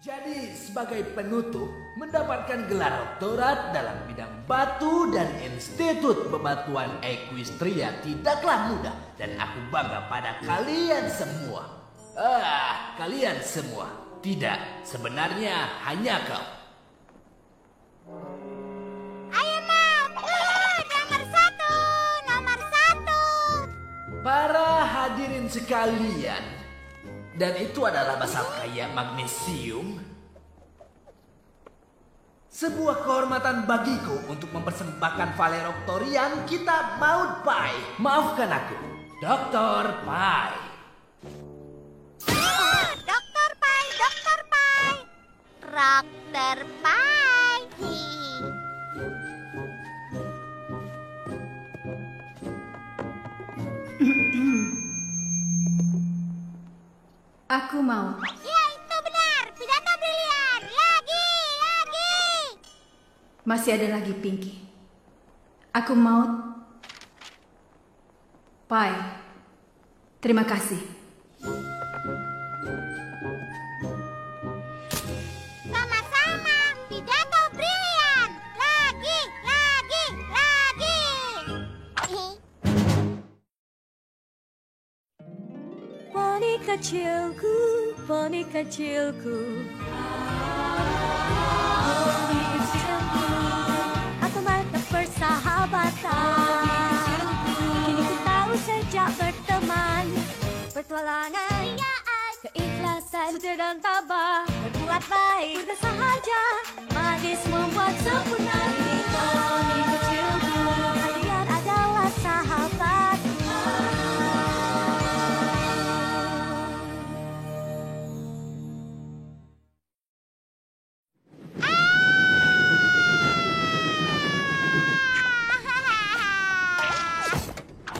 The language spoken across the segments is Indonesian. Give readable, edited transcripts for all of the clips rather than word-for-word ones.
Jadi sebagai penutup, mendapatkan gelar doktorat dalam bidang batu dari Institut Bebatuan Equestria tidaklah mudah. Dan aku bangga pada kalian semua. Kalian semua. Tidak, sebenarnya hanya kau. Ayo Mom, nomor satu. Para hadirin sekalian, dan itu adalah basalt kaya magnesium. Sebuah kehormatan bagiku untuk mempersembahkan valeroctorian kita Maud Pai. Maafkan aku, Dr. Pai. Dokter Pai. Dokter Pai. Aku mau. Ya, itu benar. Pidato brilian. Lagi. Masih ada lagi, Pinky. Aku mau. Pai. Terima kasih. Sama-sama. Pidato brilian. Lagi. Poni kecilku. Aku mata persahabatan. Kini ku tahu sejak berteman, petualangan, keikhlasan, setia dan tabah, berbuat baik, bersahaja, manis membuat sempurna. Poni kecilku, kalian adalah sahabat.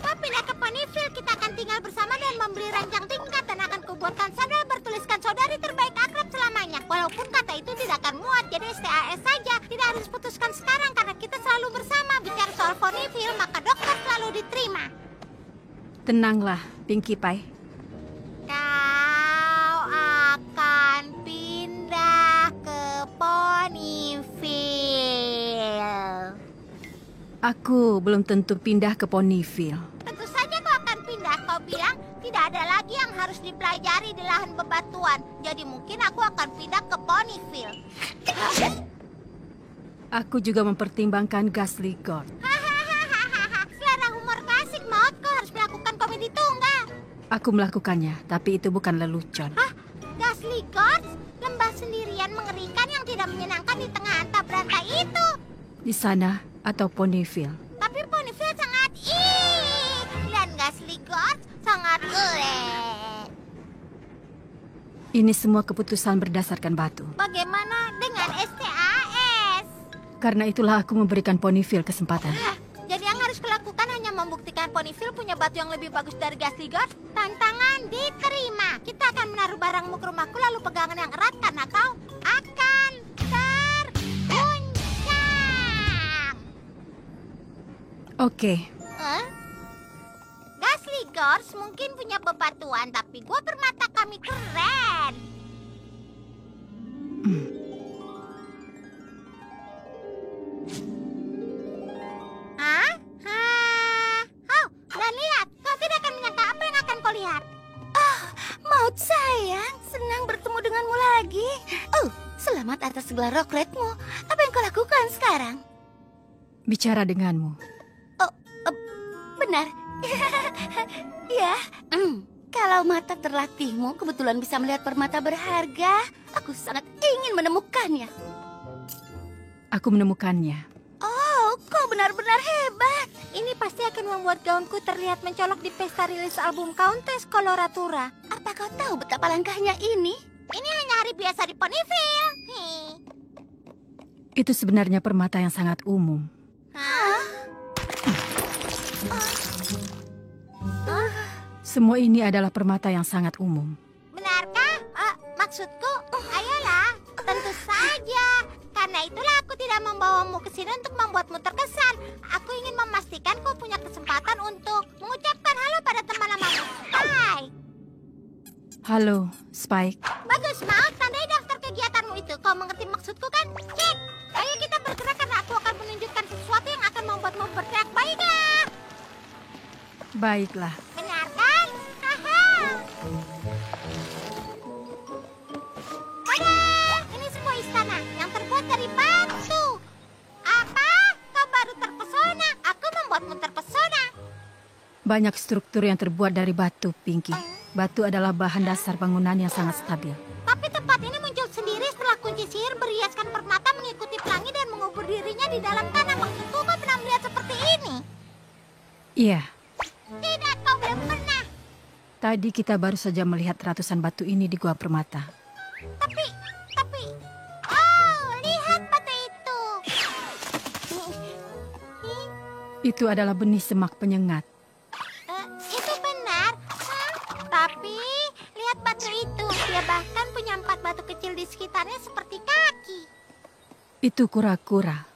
Kau pindah ke Ponyville, kita akan tinggal bersama dan membeli ranjang tingkat dan akan kubuatkan sandal bertuliskan saudari terbaik akrab selamanya. Walaupun kata itu tidak akan muat, jadi STAS saja. Tidak harus putuskan sekarang karena kita selalu bersama. Bicara soal Ponyville, maka dokter selalu diterima. Tenanglah, Pinky Pai. Kau akan pindah ke Ponyville. Aku belum tentu pindah ke Ponyville. Tentu saja kau akan pindah. Kau bilang tidak ada lagi yang harus dipelajari di lahan bebatuan. Jadi mungkin aku akan pindah ke Ponyville. Aku juga mempertimbangkan Ghastly God. Hahaha, selera humor klasik, Maud. Kau harus melakukan komedi tunggal. Aku melakukannya, tapi itu bukan lelucon. Hah? Ghastly Gorge? Lembah sendirian mengerikan yang tidak menyenangkan di tengah antah berantai itu. Di sana atau Ponyville. Tapi Ponyville sangat dan Ghastly Gorge sangat Ini semua keputusan berdasarkan batu. Bagaimana dengan STAS? Karena itulah aku memberikan Ponyville kesempatan. Jadi yang harus kulakukan hanya membuktikan Ponyville punya batu yang lebih bagus dari Ghastly Gorge? Tantangan diterima. Kita akan menaruh barangmu ke rumahku lalu pegangan yang erat karena kau akan terguncang. Oke. Ghastly Gorge mungkin punya bebatuan, tapi gua bermata kami keren. Oh, dan lihat, kau tidak akan menyangka apa yang akan kau lihat. Maud sayang, senang bertemu denganmu lagi. Selamat atas gelar rokretmu. Apa yang kau lakukan sekarang? Bicara denganmu. Benar. Ya. Kalau mata terlatihmu kebetulan bisa melihat permata berharga, aku sangat ingin menemukannya. Aku menemukannya. Oh, kau benar-benar hebat. Ini pasti akan membuat gaunku terlihat mencolok di pesta rilis album Countess Coloratura. Apa kau tahu betapa langkahnya ini? Ini hanya hari biasa di Ponyville. Itu sebenarnya permata yang sangat umum. Semua ini adalah permata yang sangat umum. Benarkah? Maksudku, ayolah. Tentu saja. Karena itulah aku tidak membawamu ke sini untuk membuatmu terkesan. Aku ingin memastikan kau punya kesempatan untuk mengucapkan halo pada teman lamamu. Hai. Halo, Spike. Bagus, Maud. Tandai daftar ke kegiatanmu itu. Kau mengerti maksudku kan? Cek! Ayo kita bergerak karena aku akan menunjukkan sesuatu yang akan membuatmu berteriak. Baiklah! Baiklah. Benar kan? Haha! Tada! Ini sebuah istana yang terbuat dari batu. Apa? Kau baru terpesona? Aku membuatmu terpesona. Banyak struktur yang terbuat dari batu, Pinky. Batu adalah bahan dasar bangunan yang sangat stabil. Tapi tempat ini muncul sendiri setelah kunci sihir berhiaskan permata mengikuti pelangi dan mengubur dirinya di dalam tanah. Maksudku kau pernah melihat seperti ini? Iya, Tidak, kau belum pernah. tadi kita baru saja melihat ratusan batu ini di Gua Permata. Tapi, oh, lihat batu itu. Itu adalah benih semak penyengat. Itu benar. Tapi, lihat batu itu. Dia bahkan punya 4 batu kecil di sekitarnya seperti kaki. Itu kura-kura.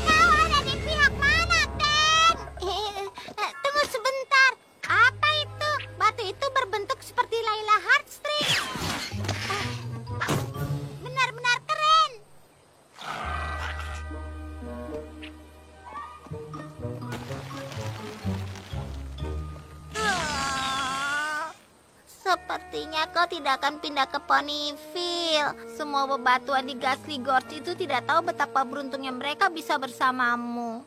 Kau ada di pihak mana, Ken? Tunggu sebentar. Apa itu? Batu itu berbentuk seperti Layla Heartstring. Benar-benar keren. Sepertinya kau tidak akan pindah ke Ponyville. Semua bebatuan di Ghastly Gorge itu tidak tahu betapa beruntungnya mereka bisa bersamamu.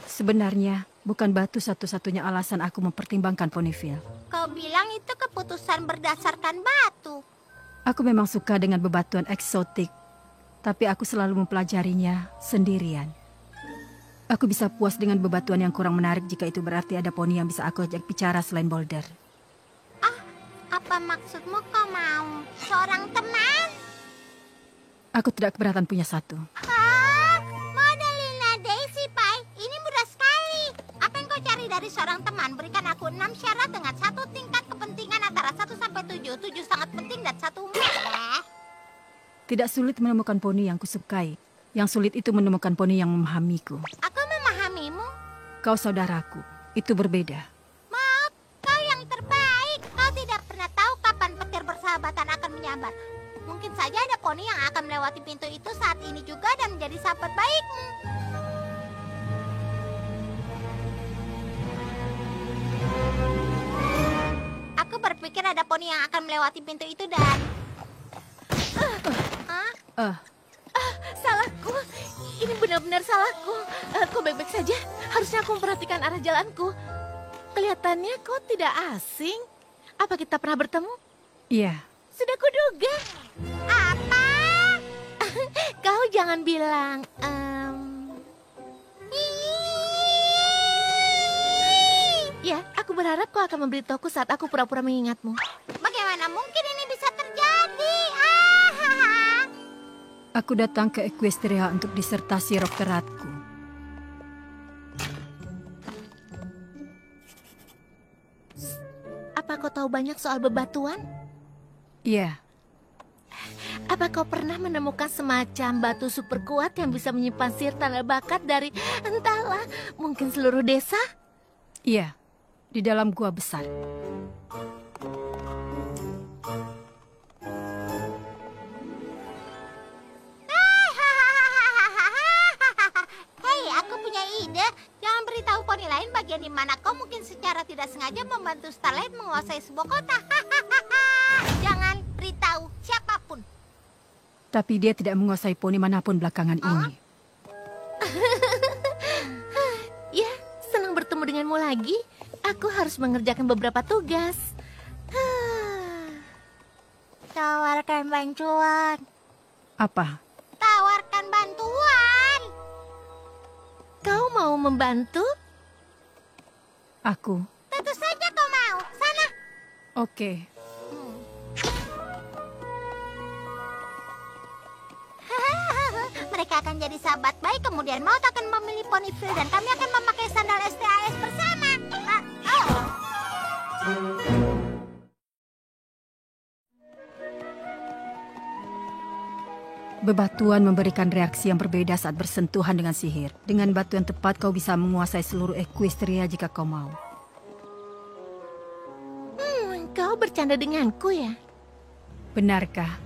Sebenarnya, bukan batu satu-satunya alasan aku mempertimbangkan Ponyville. Kau bilang itu keputusan berdasarkan batu. Aku memang suka dengan bebatuan eksotik, tapi aku selalu mempelajarinya sendirian. Aku bisa puas dengan bebatuan yang kurang menarik jika itu berarti ada poni yang bisa aku ajak bicara selain Boulder. Apa maksudmu kau mau? Seorang teman? Aku tidak keberatan punya satu. Modelina Daisy Pie, ini mudah sekali. Apa yang kau cari dari seorang teman? Berikan aku 6 syarat dengan 1 tingkat kepentingan antara 1 sampai 7. 7 sangat penting dan 1 meh. Tidak sulit menemukan poni yang kusukai. Yang sulit itu menemukan poni yang memahamiku. Aku memahamimu. Kau saudaraku, itu berbeda. Maaf, kau yang terbaik. Kau tidak pernah tahu kapan petir persahabatan akan menyambar. Mungkin saja ada poni yang akan melewati pintu itu saat ini juga dan menjadi sahabat baikmu. Aku berpikir ada poni yang akan melewati pintu itu dan... Salahku. Ini benar-benar salahku. Kau baik-baik saja? Harusnya aku memperhatikan arah jalanku. Kelihatannya kau tidak asing. Apa kita pernah bertemu? Iya, Sudah kuduga. Apa? Kau jangan bilang... Ya, aku berharap kau akan memberitahuku saat aku pura-pura mengingatmu. Bagaimana mungkin ini bisa terjadi? aku datang ke Equestria untuk disertasi doktoratku. Apa kau tahu banyak soal bebatuan? Iya, Apa kau pernah menemukan semacam batu super kuat yang bisa menyimpan sihir tanda bakat dari entahlah, mungkin seluruh desa? iya, di dalam gua besar. Hei, aku punya ide. Jangan beritahu poni lain bagian di mana kau mungkin secara tidak sengaja membantu Starlight menguasai sebuah kota. Jangan beritahu siapapun. Tapi dia tidak menguasai poni manapun belakangan ini. Ya, senang bertemu denganmu lagi. Aku harus mengerjakan beberapa tugas. Tawarkan bantuan. Apa? Tawarkan bantuan. Kau mau membantu? Aku? Tentu saja kau mau. Sana. Oke. Mereka akan jadi sahabat baik. Kemudian Maut akan memilih Ponyville dan kami akan memakai sandal STAS bersama. Bebatuan memberikan reaksi yang berbeda saat bersentuhan dengan sihir. Dengan batu yang tepat kau bisa menguasai seluruh Equestria jika kau mau. Kau bercanda denganku ya? Benarkah?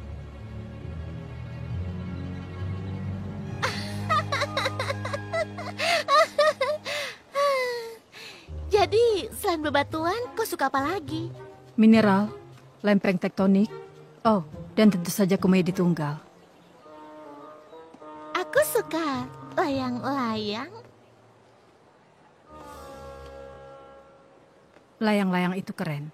Jadi, selain bebatuan, kau suka apa lagi? Mineral, lempeng tektonik, oh, dan tentu saja komedi tunggal. Aku suka layang-layang. Layang-layang itu keren.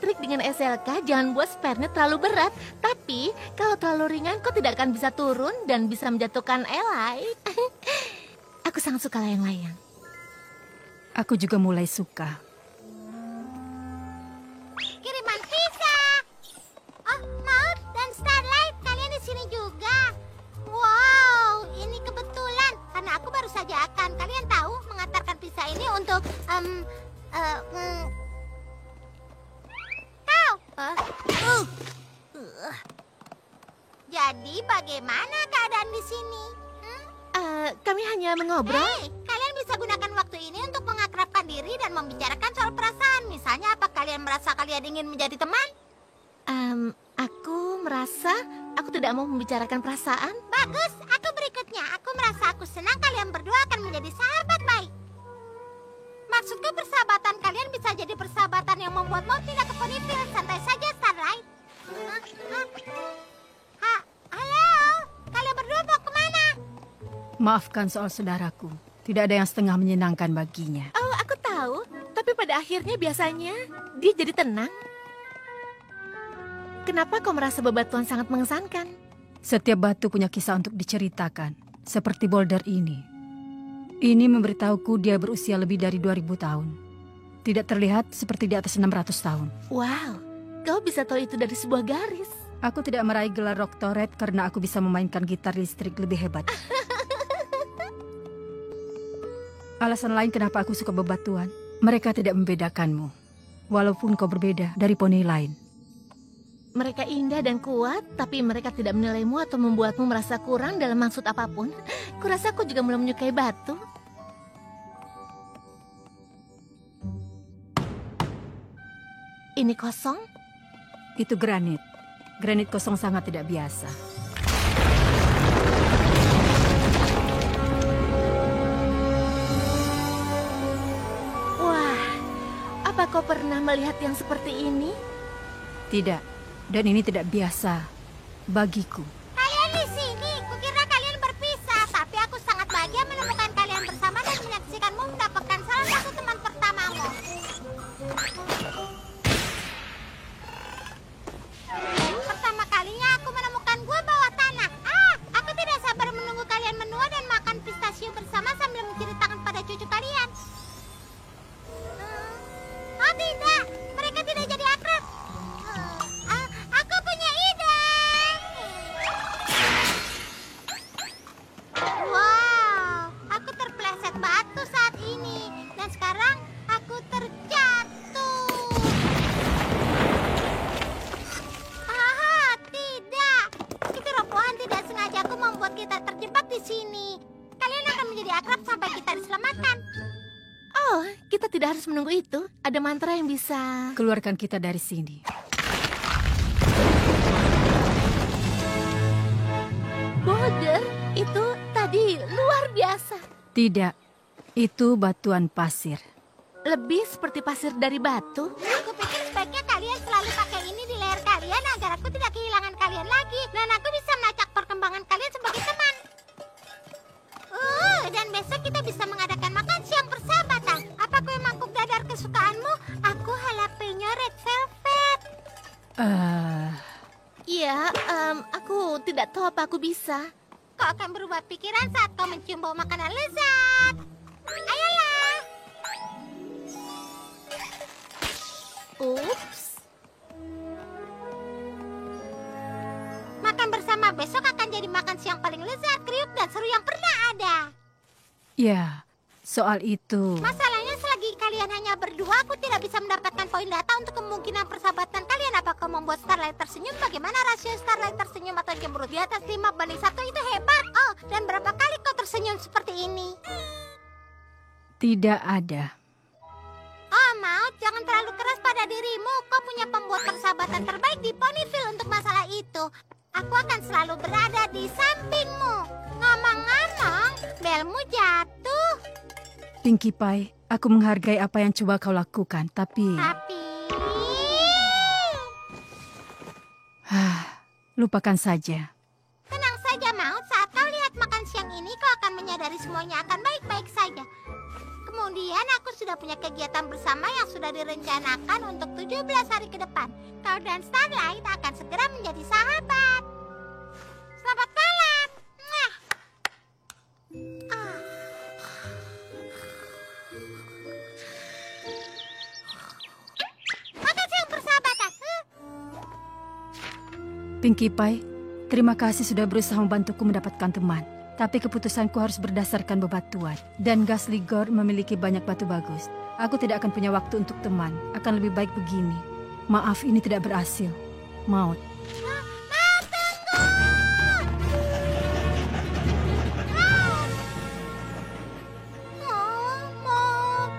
Trik dengan SLK, jangan buat spare-nya terlalu berat. Tapi, kalau terlalu ringan, kau tidak akan bisa turun dan bisa menjatuhkan Eli. Aku sangat suka layang-layang. Aku juga mulai suka. Kiriman pizza. Oh, Maud dan Starlight, kalian di sini juga. Wow, ini kebetulan karena aku baru saja akan, kalian tahu, mengantarkan pizza ini untuk kau. Jadi bagaimana keadaan di sini? Kami hanya mengobrol. Hei, kalian bisa gunakan waktu ini untuk mengakrabkan diri dan membicarakan soal perasaan. Misalnya, apa kalian merasa kalian ingin menjadi teman? Aku merasa aku tidak mau membicarakan perasaan. Bagus, aku berikutnya. Aku merasa aku senang kalian berdua akan menjadi sahabat baik. Maksudku persahabatan kalian bisa jadi persahabatan yang membuatmu tidak ke Ponyville. Santai saja, Starlight. Halo, kalian berdua mau kemana? Maafkan soal saudaraku. Tidak ada yang setengah menyenangkan baginya. Oh, aku tahu. Tapi pada akhirnya biasanya dia jadi tenang. Kenapa kau merasa bebatuan sangat mengesankan? Setiap batu punya kisah untuk diceritakan. Seperti boulder ini. Ini memberitahuku dia berusia lebih dari 2000 tahun. Tidak terlihat seperti di atas 600 tahun. Wow, kau bisa tahu itu dari sebuah garis. Aku tidak meraih gelar doktorat karena aku bisa memainkan gitar listrik lebih hebat. Alasan lain kenapa aku suka bebatuan, mereka tidak membedakanmu. Walaupun kau berbeda dari poni lain. Mereka indah dan kuat, tapi mereka tidak menilaimu atau membuatmu merasa kurang dalam maksud apapun. Kurasa aku juga mulai menyukai batu. Ini kosong? Itu granit. Granit kosong sangat tidak biasa. Wah, apa kau pernah melihat yang seperti ini? Tidak, dan ini tidak biasa bagiku. Kalian di sini. Kukira kalian berpisah, tapi aku sangat bahagia menemukan kalian bersama dan menyaksikanmu mendapatkan salah satu teman pertamamu. Pertama kalinya aku menemukan gua bawah tanah. Aku tidak sabar menunggu kalian menua dan makan pistachio bersama sambil menceritakan pada cucu kalian. Oh tidak, mereka tidak jadi akrab. Aku punya ide. Wow, aku terpeleset batu saat ini. Dan sekarang aku terjatuh. Tidak. Itu robohan tidak sengaja aku membuat kita terjebak di sini. Kalian akan menjadi akrab sampai kita diselamatkan. Oh, kita tidak harus menunggu itu. Ada mantra yang bisa... Keluarkan kita dari sini. Boulder, itu tadi luar biasa. Tidak, itu batuan pasir. Lebih seperti pasir dari batu. Aku pikir sebaiknya kalian selalu pakai ini di leher kalian agar aku tidak kehilangan kalian lagi. Dan aku bisa melacak perkembangan kalian sebagai teman. Dan besok kita bisa mengadakan makan siang persahabatan. Apa kue mangkuk dadar kesukaanmu? Aku jalapeno red velvet. Iya, aku tidak tahu apa aku bisa. Kau akan berubah pikiran saat kau mencium bau makanan lezat. Ayolah. Ups. Makan bersama besok akan jadi makan siang paling lezat, kriuk dan seru yang pernah ada. Ya, soal itu. Masalahnya selagi kalian hanya berdua, aku tidak bisa mendapatkan poin data untuk kemungkinan persahabatan kalian. Apa kau membuat Starlight tersenyum? Bagaimana rasio Starlight tersenyum atau cemberut? Di atas 5/1 itu hebat. Oh, dan berapa kali kau tersenyum seperti ini? Tidak ada. Oh, Maud, jangan terlalu keras pada dirimu. Kau punya pembuat persahabatan terbaik di Ponyville untuk masalah itu. Aku akan selalu berada di sampingmu. Ngomong-ngomong, belmu jatuh. Pinkie Pie, aku menghargai apa yang coba kau lakukan, tapi... lupakan saja. Tenang saja, Maud. Saat kau lihat makan siang ini, kau akan menyadari semuanya akan baik-baik saja. Kemudian aku sudah punya kegiatan bersama yang sudah direncanakan untuk 17 hari ke depan. Kau dan Starlight akan segera menjadi sahabat. Selamat malam. Mwah. Makan siang persahabatan. Pinkie Pie, terima kasih sudah berusaha membantuku mendapatkan teman. Tapi keputusanku harus berdasarkan bebatuan. Dan Ghastly Gore memiliki banyak batu bagus. Aku tidak akan punya waktu untuk teman. Akan lebih baik begini. Maaf, ini tidak berhasil. Maud. Maud, tunggu! Maud.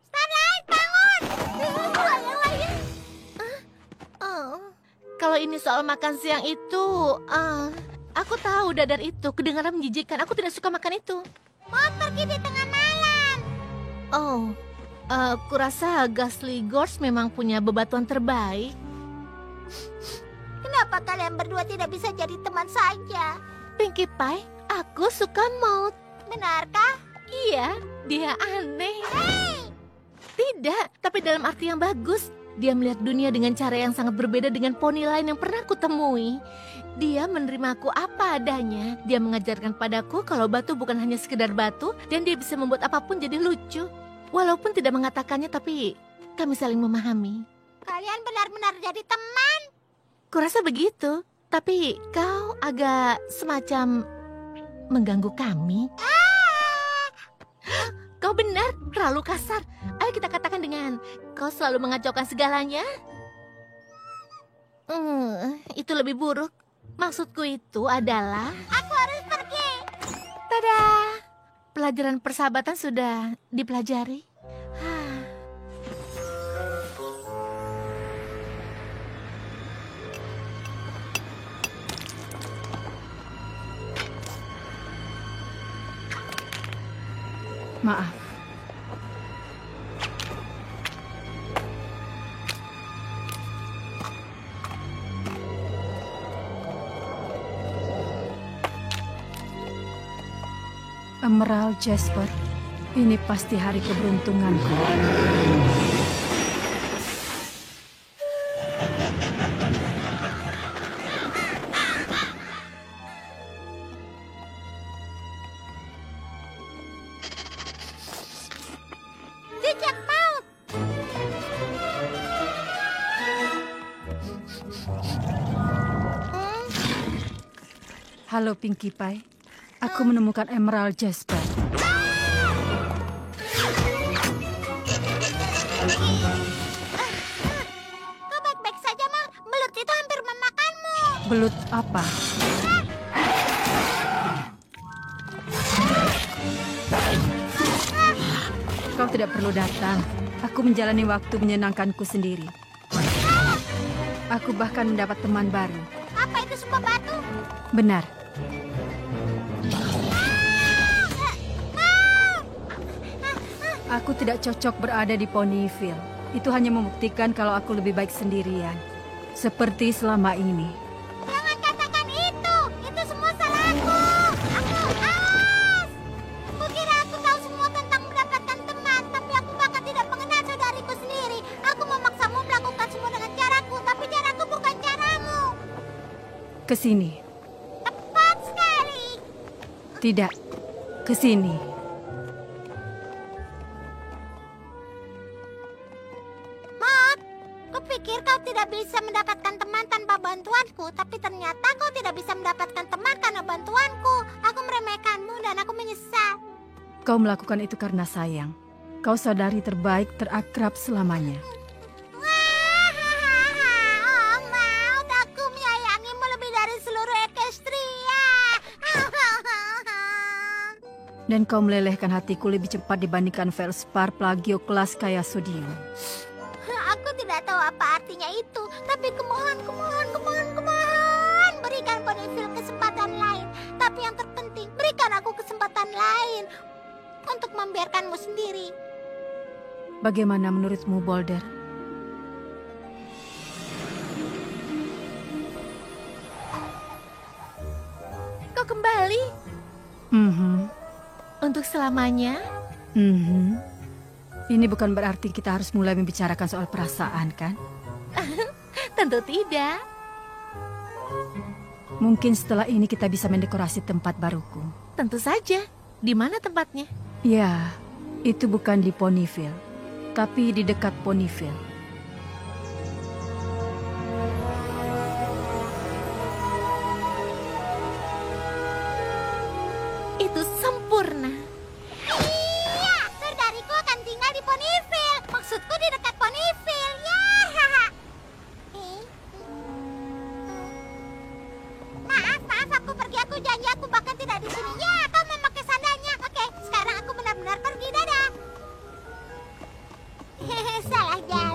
Starlight, bangun! Kalau ini soal makan siang itu, aku tahu dadar itu kedengaran menjijikkan. Aku tidak suka makan itu. Mau pergi di tengah malam. Oh, kurasa Ghastly Gorge memang punya bebatuan terbaik. Kenapa kalian berdua tidak bisa jadi teman saja? Pinkie Pie, aku suka Maud. Benarkah? Iya, dia aneh. Hei! Tidak, tapi dalam arti yang bagus. Dia melihat dunia dengan cara yang sangat berbeda dengan poni lain yang pernah kutemui. Dia menerimaku apa adanya. Dia mengajarkan padaku kalau batu bukan hanya sekedar batu dan dia bisa membuat apapun jadi lucu. Walaupun tidak mengatakannya, tapi kami saling memahami. Kalian benar-benar jadi teman. Kurasa begitu, tapi kau agak semacam mengganggu kami. Kau benar, terlalu kasar. Ayo kita katakan dengan kau selalu mengacaukan segalanya. Itu lebih buruk. Maksudku itu adalah... Aku harus pergi. Tada! Pelajaran persahabatan sudah dipelajari. Maaf. Emerald Jasper, ini pasti hari keberuntunganku. Jejak Maud. Halo Pinkie Pie, aku menemukan Emerald Jasper. Kau baik-baik saja, Maud. Belut itu hampir memakanmu. Belut apa? Kau tidak perlu datang. Aku menjalani waktu menyenangkanku sendiri. Aku bahkan mendapat teman baru. Apa itu sebuah batu? Benar. Aku tidak cocok berada di Ponyville. Itu hanya membuktikan kalau aku lebih baik sendirian. Seperti selama ini. Jangan katakan itu. Itu semua salahku. Awas. Kukira aku tahu semua tentang mendapatkan teman, tapi aku bahkan tidak mengenal saudariku sendiri. Aku memaksamu melakukan semua dengan caraku, tapi caraku bukan caramu. Ke sini. Tepat sekali. Tidak. Ke sini. Maud, kau pikir kau tidak bisa mendapatkan teman tanpa bantuanku, tapi ternyata kau tidak bisa mendapatkan teman karena bantuanku. Aku meremehkanmu dan aku menyesal. Kau melakukan itu karena sayang. Kau saudari terbaik, terakrab selamanya. Oh, Maud, aku menyayangimu lebih dari seluruh Equestria. Dan kau melelehkan hatiku lebih cepat dibandingkan Velspar Plagioklas Kayasodium. Aku tidak tahu apa artinya itu, tapi kumohon, berikan Ponyville kesempatan lain. Tapi yang terpenting, berikan aku kesempatan lain untuk membiarkanmu sendiri. Bagaimana menurutmu, Boulder? Kau kembali untuk selamanya? Ini bukan berarti kita harus mulai membicarakan soal perasaan, kan? Tentu tidak. Mungkin setelah ini kita bisa mendekorasi tempat baruku. Tentu saja. Di mana tempatnya? Ya, itu bukan di Ponyville, tapi di dekat Ponyville. Itu sempurna. Iya, saudariku akan tinggal di Ponyville. Maksudku di dekat Ponyville, ya. Maaf, aku pergi. Aku janji aku bahkan tidak di sini. Ya, kau memakai sandalnya. Oke, sekarang aku benar-benar pergi. Dadah. Salah jalan.